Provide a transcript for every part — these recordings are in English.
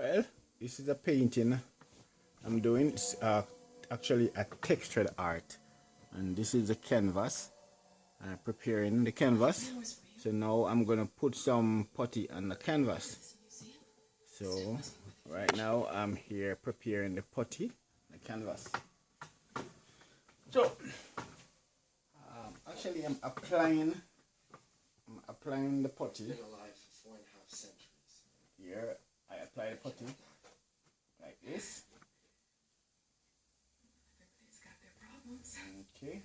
Well, this is a painting I'm doing. It's actually a textured art, and this is the canvas. I'm preparing the canvas. So now I'm gonna put some putty on the canvas. So right now I'm here preparing the putty, the canvas. So actually I'm applying the putty. Been alive for 4.5 centuries. Here I apply the putty like this. Everybody's got their problems. Okay.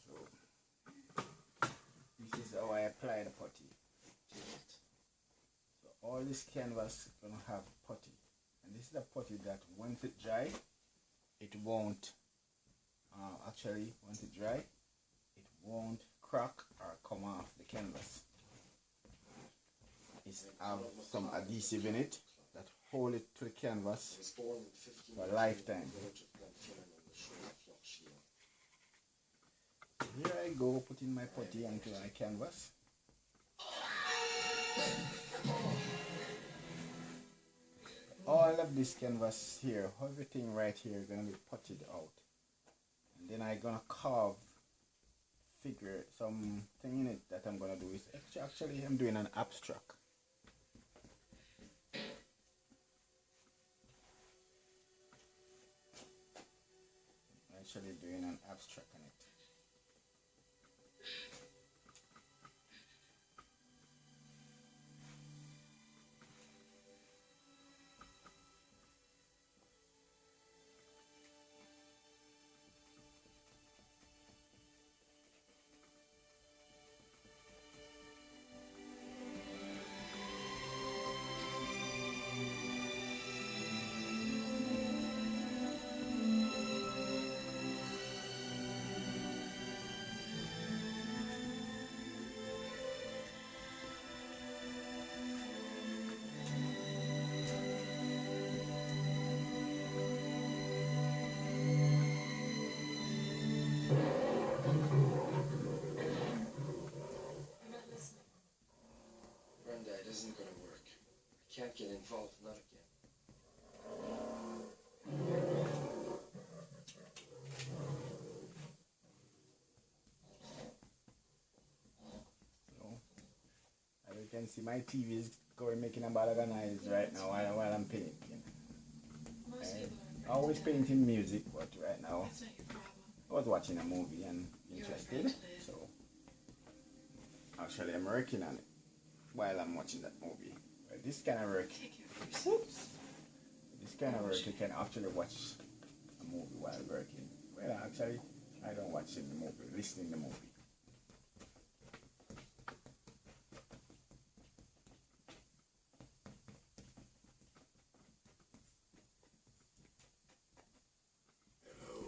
So this is how I apply the putty. So all this canvas gonna have putty, and this is a putty that once it dry, it won't. Once it dry, it won't crack or come off the canvas. It's have some adhesive in it that hold it to the canvas Was born in for a lifetime. Here I go, putting my putty onto my canvas. All of this canvas here, everything right here is gonna be puttied out. And then I'm gonna carve figure something in it that I'm gonna do is actually I'm doing an abstract. Actually doing an abstract on it. I'm not listening. Brenda, it isn't going to work. I can't get involved, not again. So as you can see, my TV is going making a bad noise right now while I'm painting. Most people I are always painting music, but right now That's not your problem. I was watching a movie and interested, so actually I'm working on it while I'm watching that movie. But this kind of work, Take care of yourself. this kind of work you can actually watch a movie while working. Well, actually, I don't watch the movie, listening the movie.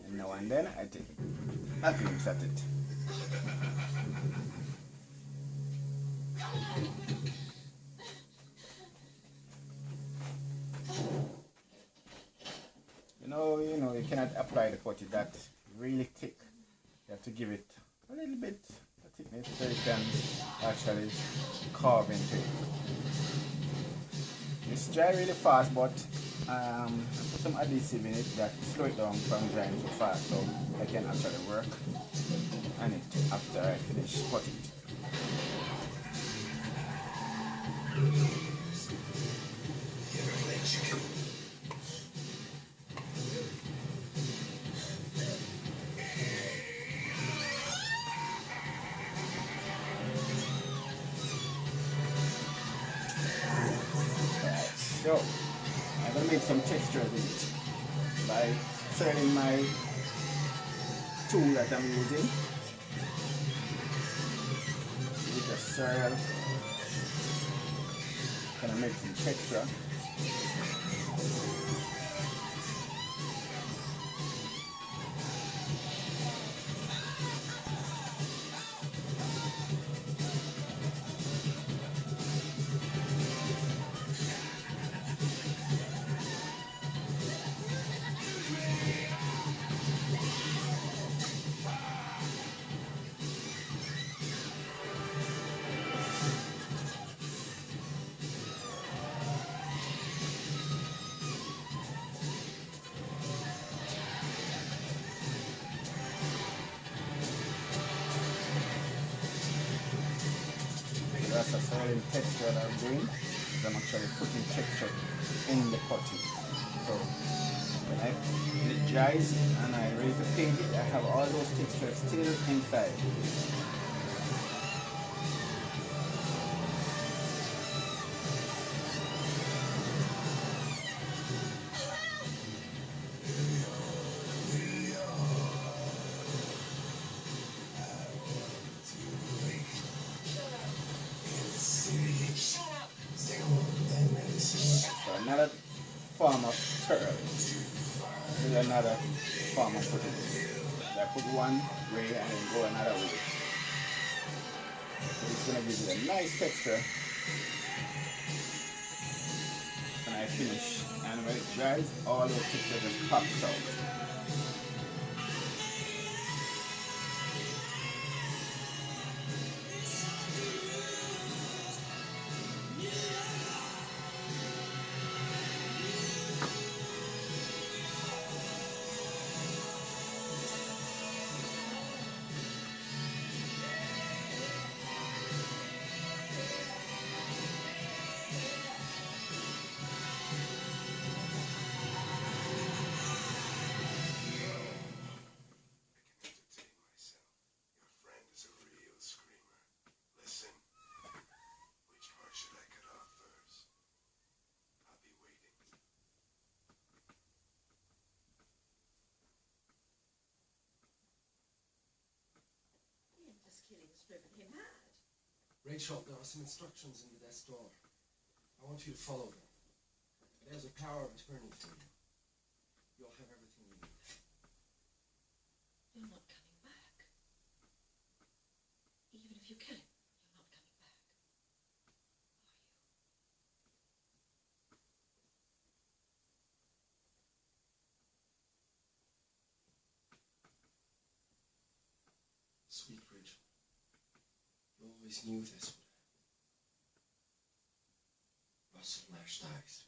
And now and then I take a glimpse at it. You cannot apply the putty that really thick. You have to give it a little bit of thickness so you can actually carve into it. It's dry really fast, but I put some adhesive in it that slow it down from drying so fast, so I can actually work on it after I finish putting it. So I'm gonna make some texture with it by turning my tool that I'm using. With a swirl, gonna make some texture. that's a solid texture that I'm doing. I'm actually putting texture in the putty. So when it dries and I'm ready to paint it, I have all those textures still inside. So another form of curl. This is another form of putting it. So I put one way and then go another way. So it's going to give you a nice texture when I finish. And when it dries, all those textures just pops out. Rachel, there are some instructions in the desk drawer. I want you to follow them. There's a power of attorney for you. You'll have everything you need. You're not coming back. Even if you kill him, you're not coming back. Sweet Rachel, you always knew this would happen. Russell Nash dies.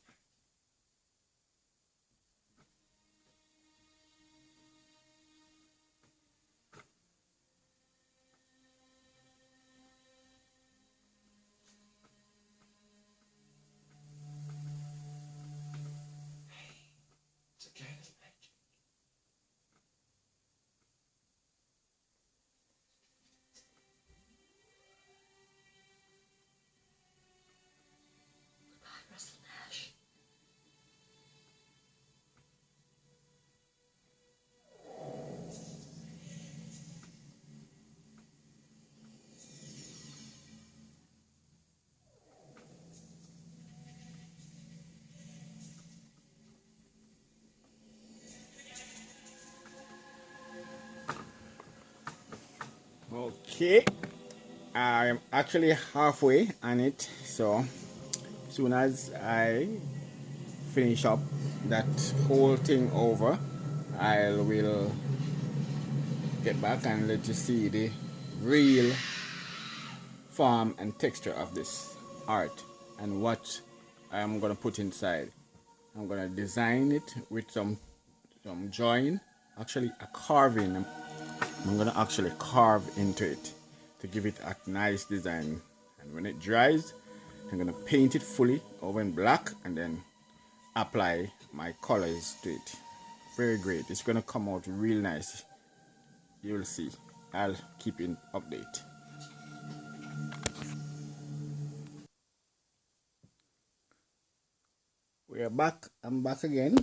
It's a kind of magic. Goodbye, Russell Nash. Okay, I'm actually halfway on it, so as soon as I finish up that whole thing over, I will get back and let you see the real form and texture of this art and what I'm gonna put inside. I'm gonna design it with some drawing, actually a carving. I'm gonna actually carve into it to give it a nice design. And when it dries, I'm gonna paint it fully over in black and then apply my colors to it. Very great. It's gonna come out real nice. You will see. I'll keep in update. We are back. I'm back again,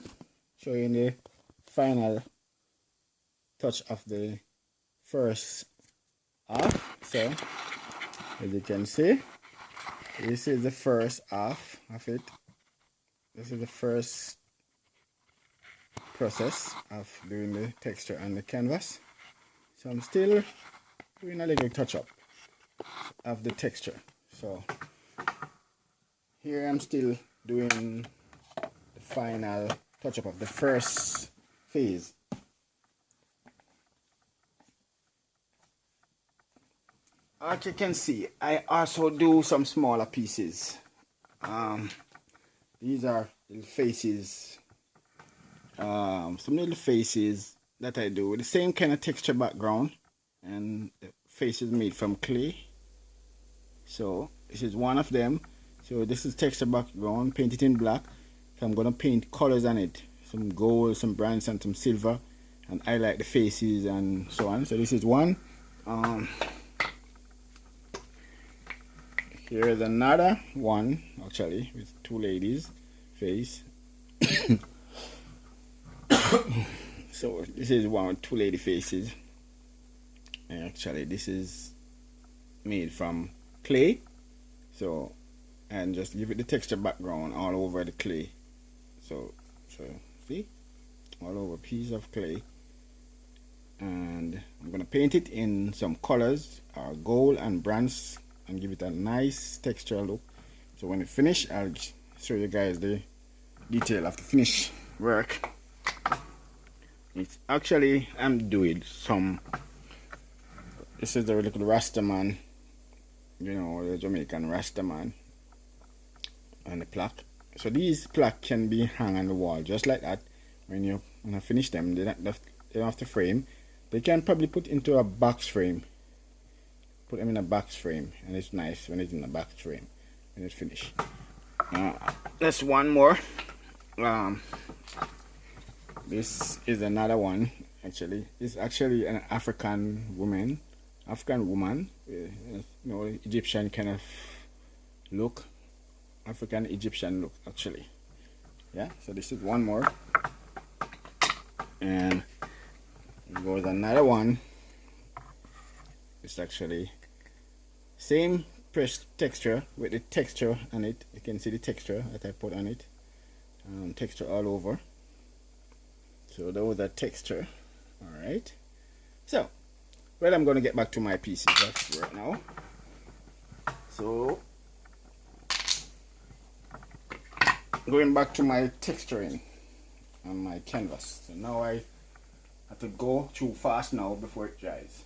showing the final touch of the first half. So as you can see, this is the first half of it. This is the first process of doing the texture on the canvas. So I'm still doing a little touch up of the texture. So here I'm still doing the final touch up of the first phase. As you can see, I also do some smaller pieces. These are little faces, some little faces that I do with the same kind of texture background, and the face is made from clay. So this is one of them. So this is texture background, paint it in black. So I'm gonna paint colors on it, some gold, some bronze, and some silver, and highlight the faces and so on. So this is one. Here is another one, actually, with two ladies' face. So this is one with two lady faces. And actually, this is made from clay. So, and just give it the texture background all over the clay. So see, all over a piece of clay. And I'm gonna paint it in some colors, gold and bronze, and give it a nice texture look. So when it finish, I'll show you guys the detail of the finished work. It's actually, I'm doing some, this is the little Rasta man, you know, the Jamaican Rasta man, and the plaque. So these plaque can be hung on the wall just like that. When you finish them, they don't have to frame. They can probably put into a box frame. Put them in a box frame, and it's nice when it's in a box frame when it's finished. That's one more. This is another one. Actually, it's actually an African woman, you know, Egyptian kind of look, African Egyptian look actually. Yeah. So this is one more, and goes another one. It's actually same pressed texture with the texture on it. You can see the texture that I put on it. Texture all over. So those are texture. Alright. So, well, I'm going to get back to my pieces of work now. So, going back to my texturing on my canvas. So now I have to go too fast now before it dries.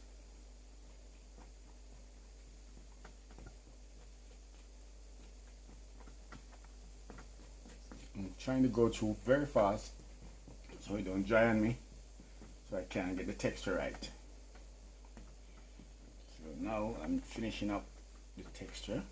I'm trying to go through very fast so it don't dry on me, so I can get the texture right. So now I'm finishing up the texture.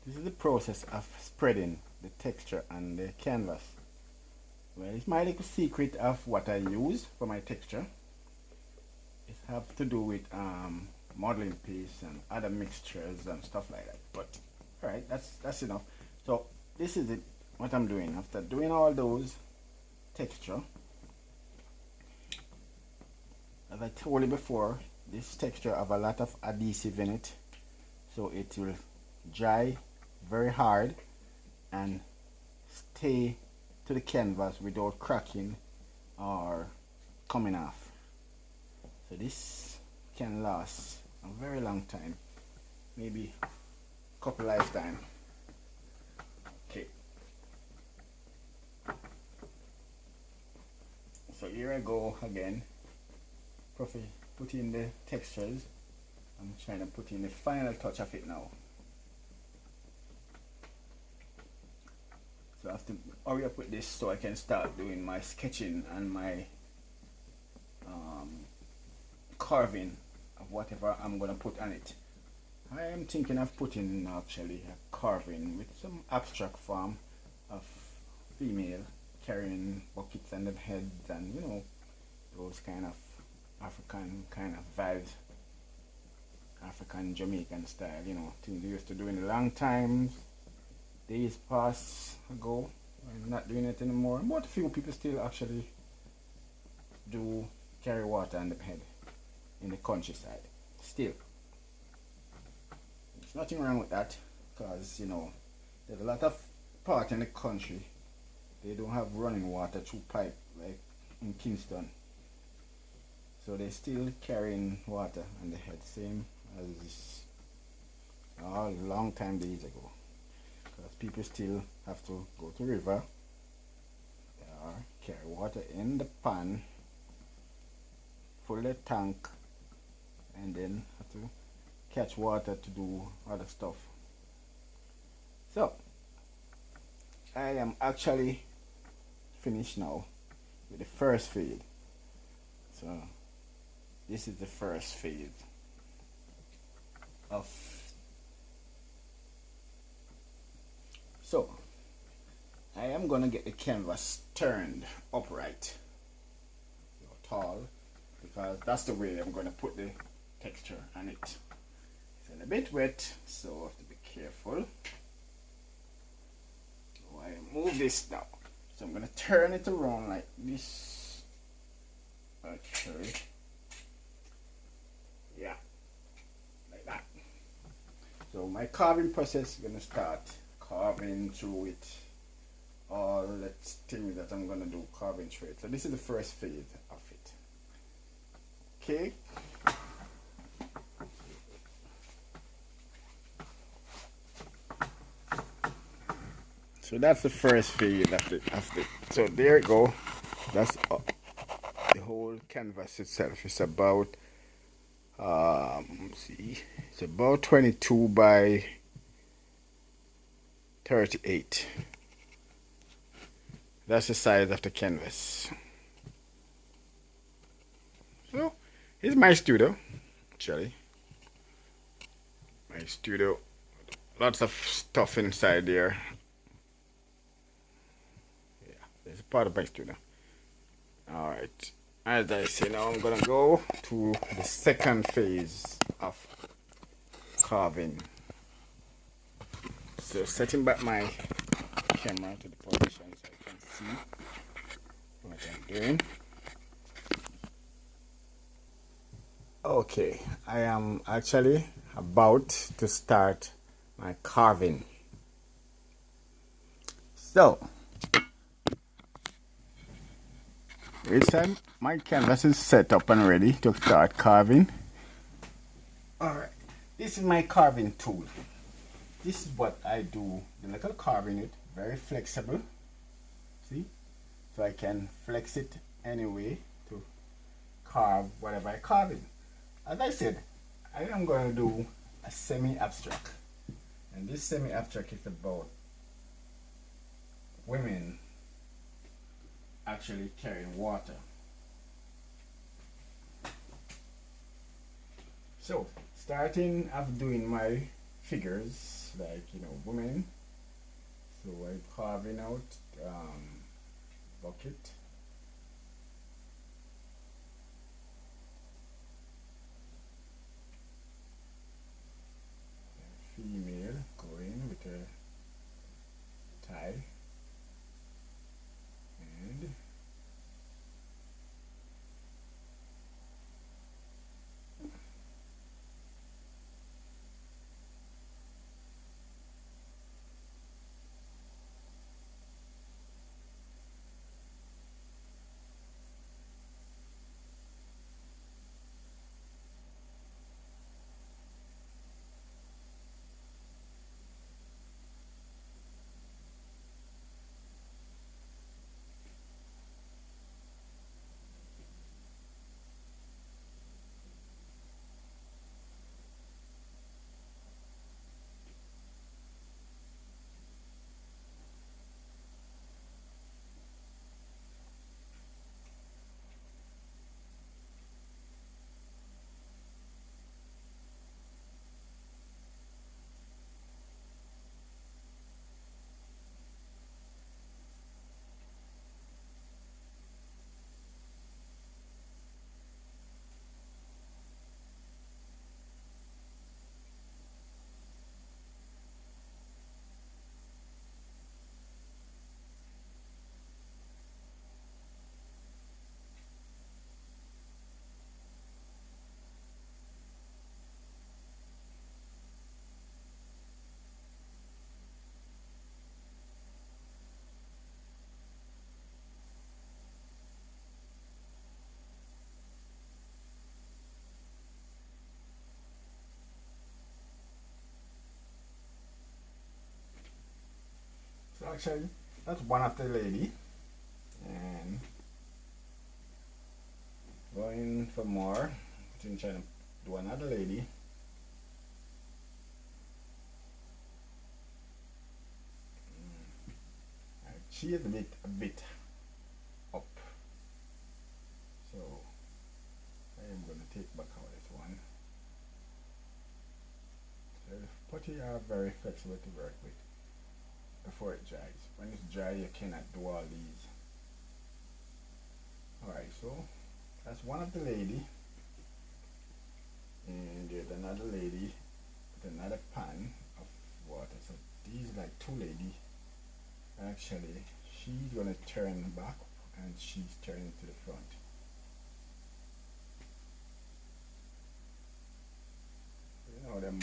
This is the process of spreading the texture on the canvas. Well, it's my little secret of what I use for my texture. It has to do with modeling paste and other mixtures and stuff like that. But alright, that's enough. So this is it, what I'm doing. After doing all those texture, as I told you before, this texture have a lot of adhesive in it, so it will dry very hard and stay to the canvas without cracking or coming off. So this can last a very long time, maybe a couple lifetime. Okay, so here I go again, put in the textures. I'm trying to put in the final touch of it now. So I have to hurry up with this so I can start doing my sketching and my carving of whatever I'm going to put on it. I am thinking of putting actually a carving with some abstract form of female carrying buckets on their heads, and you know, those kind of African kind of vibes, African Jamaican style, you know, things they used to do in the long times, days past ago. I'm not doing it anymore, but a few people still actually do carry water on their head in the countryside still. There's nothing wrong with that, because you know, there's a lot of part in the country they don't have running water through pipe like in Kingston, so they're still carrying water on the head, same as a long time days ago, because people still have to go to river or carry water in the pan, full the tank, and then have to catch water to do other stuff. So I am actually finished now with the first phase. So this is the first phase of, so I am gonna get the canvas turned upright or tall, because that's the way I'm gonna put the texture on it. It's a bit wet, so I have to be careful. So I move this now, so I'm gonna turn it around like this. Actually, yeah, like that. So my carving process is gonna start carving through it, all the things that I'm gonna do, carving through it. So this is the first phase of it. Okay. So that's the first phase of the. So there you go. That's the whole canvas itself. It's about let's see, it's about 22 by 38. That's the size of the canvas. So here's my studio, actually. My studio, lots of stuff inside there. Yeah, it's part of my studio. Alright, as I say, now I'm gonna go to the second phase of carving. So setting back my camera to the position so I can see what I'm doing. Okay, I am actually about to start my carving. So this time my canvas is set up and ready to start carving. Alright, this is my carving tool. This is what I do, the little carving it, very flexible. See? So I can flex it anyway to carve whatever I carve in. As I said, I am going to do a semi-abstract. And this semi-abstract is about women actually carrying water. So, starting of doing my figures, like, women. So I'm carving out bucket. Female going with a tie. And actually, that's one of the lady, and going for more. I'm trying to do another lady. She is a bit up, so I am going to take back out this one. So the putty are very flexible to work with before it dries. When it's dry, you cannot do all these. Alright, so that's one of the lady, and there's another lady with another pan of water. So these like two lady. Actually, she's gonna turn back and she's turning to the front. You know them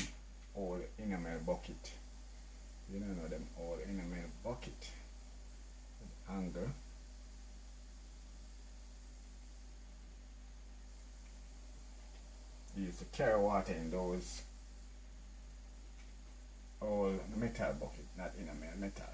old enamel bucket. You know them old enamel bucket with angle. You used to carry water in those old metal bucket, not enamel, metal.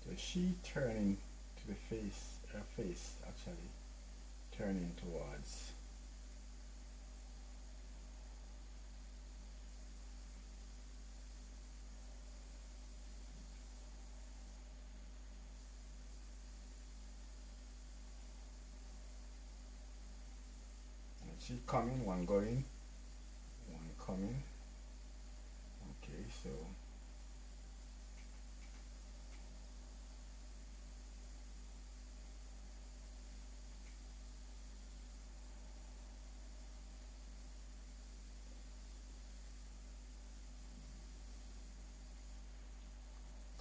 So she turning to the face, her face actually turning towards. And she coming, one going, one coming. Okay, so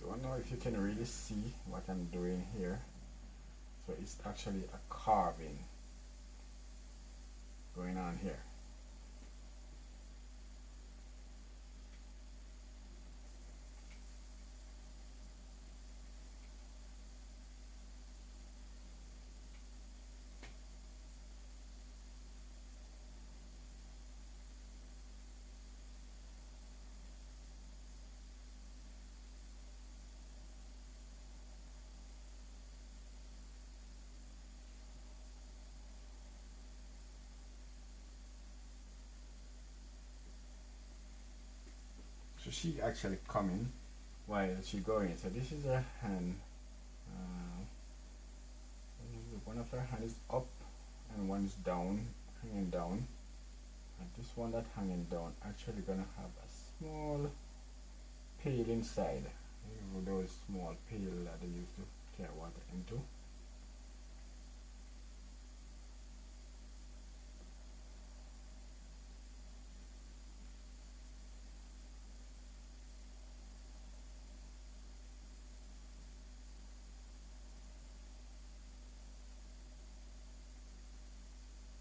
don't know if you can really see what I'm doing here. So it's actually a carving going on here. So she actually coming while she going. So this is her hand. One of her hand is up and one is down, hanging down. And this one that hanging down actually gonna have a small pail inside. You know, those small pail that they used to carry water into.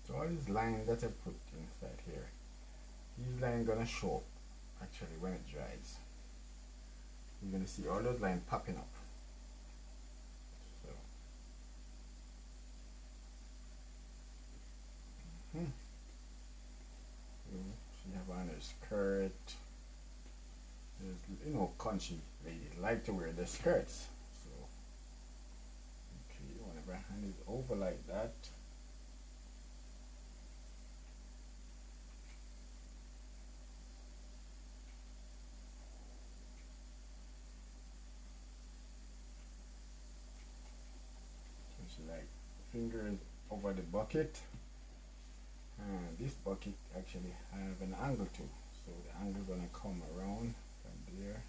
So all these lines that I put inside here, these lines gonna show up actually when it dries. You're gonna see all those lines popping up. So she have on her skirt. There's, you know, country ladies like to wear their skirts. So okay, whenever hand is over like that. Like fingers over the bucket, and this bucket actually have an angle too, so the angle gonna come around from there.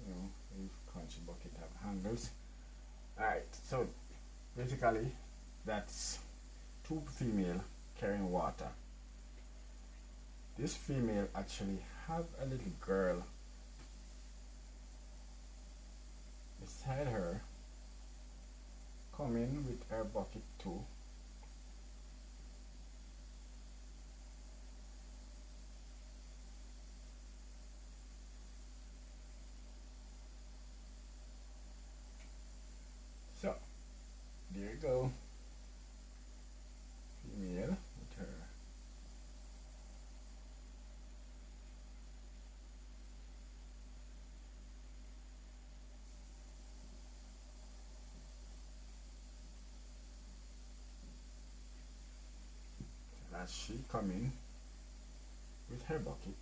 You know, these country bucket have angles. Alright, so basically that's two female carrying water. This female actually have a little girl beside her come in with our bucket too. So there you go. Female with her. As she come in with her bucket.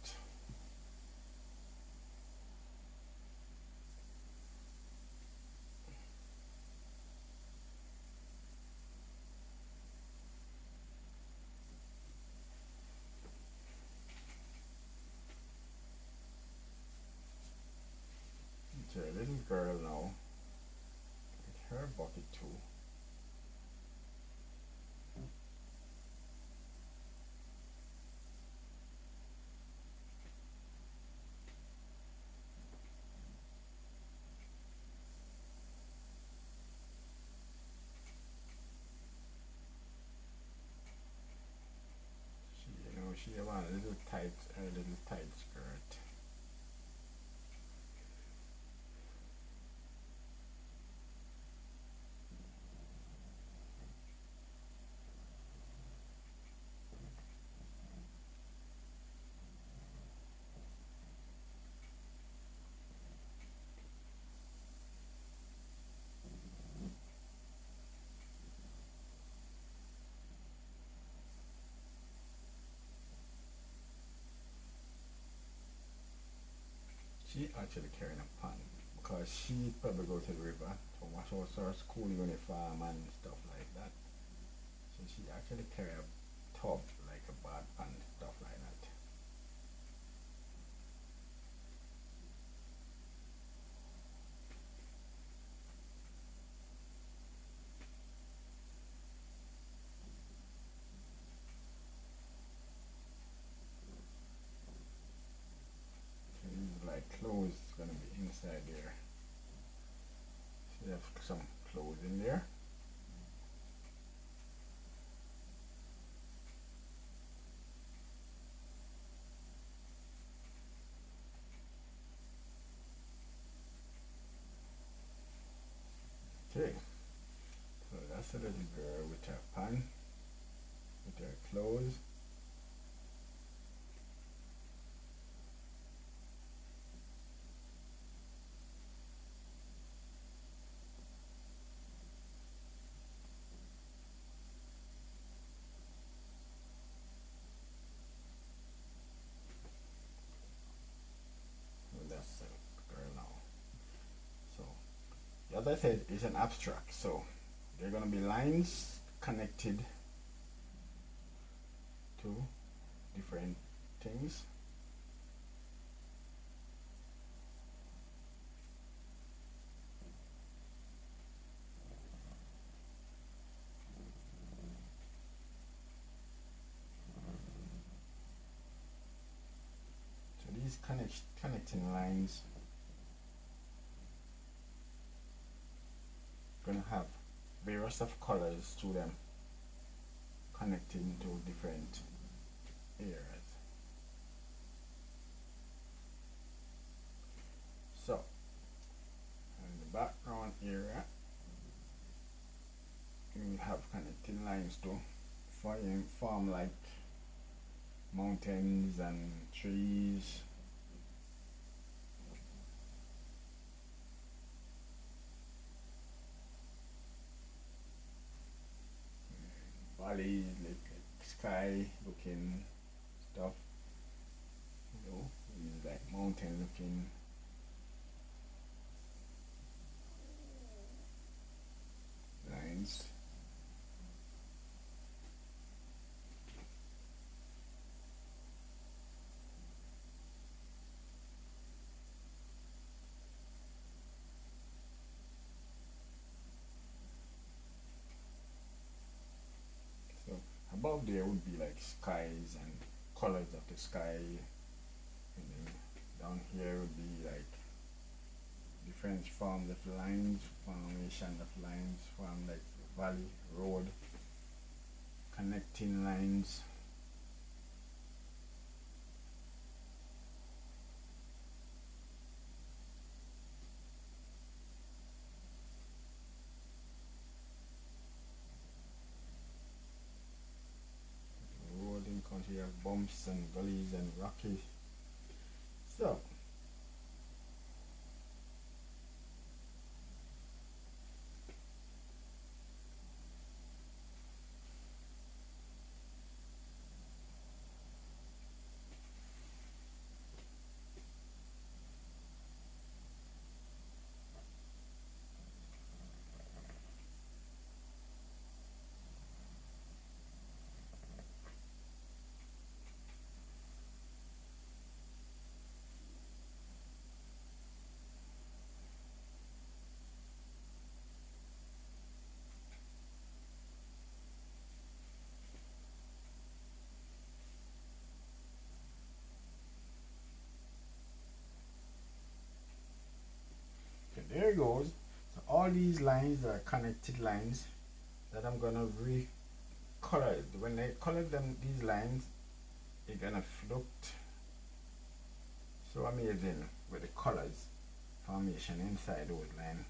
It's a little girl now with her bucket too. She have on a little tight skirt. She actually carrying a pan because she probably go to the river to wash out her school uniform and stuff like that. So she actually carry a tub like a bath pan, stuff like that. So these like clothes gonna be inside there. So you have some clothes in there. Okay, so that's a little girl with her pan, with her clothes. So that's the girl now. So as I said, it's an abstract, so there are going to be lines connected to different things. So these connecting lines going to have various of colors to them, connecting to different areas. So in the background area you will have connecting lines to form like mountains and trees. Valley, like sky looking stuff, like mountain looking lines. So above there would be like skies and colors of the sky, and then down here would be like different forms of lines, formation of lines, form like valley, road, connecting lines. Road in country have bumps and gullies and rocky. So okay, there it goes. So all these lines are connected lines that I'm gonna recolor. When I color them, these lines, they're gonna look so amazing with the colors formation inside those lines.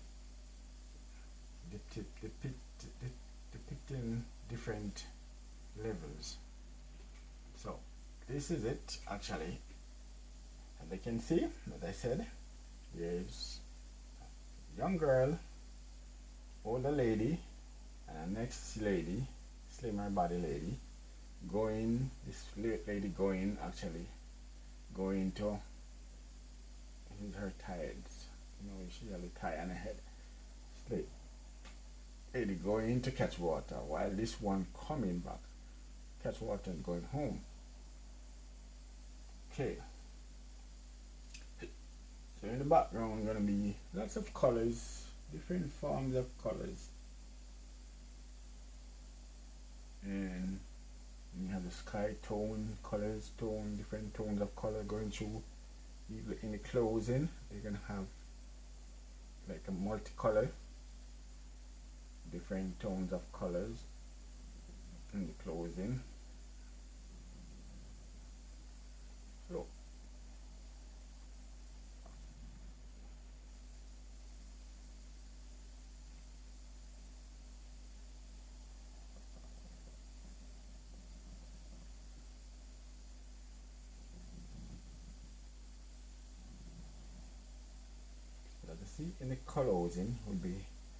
Depicting different levels. So this is it actually. As you can see, as I said, there's a young girl, older lady, and a next lady, slimmer body lady, going, this lady going actually, going to, this is her tides, you know, she has a tie on her head. This lady going to catch water while this one coming back, catch water and going home. Okay. So in the background gonna be lots of colors, different forms of colors. And you have the sky tone, colors, tone, different tones of color going through. Even in the closing, you're gonna have like a multicolor, different tones of colors in the closing. So as you see in the closing will be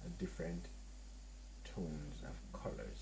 a different tones of colors.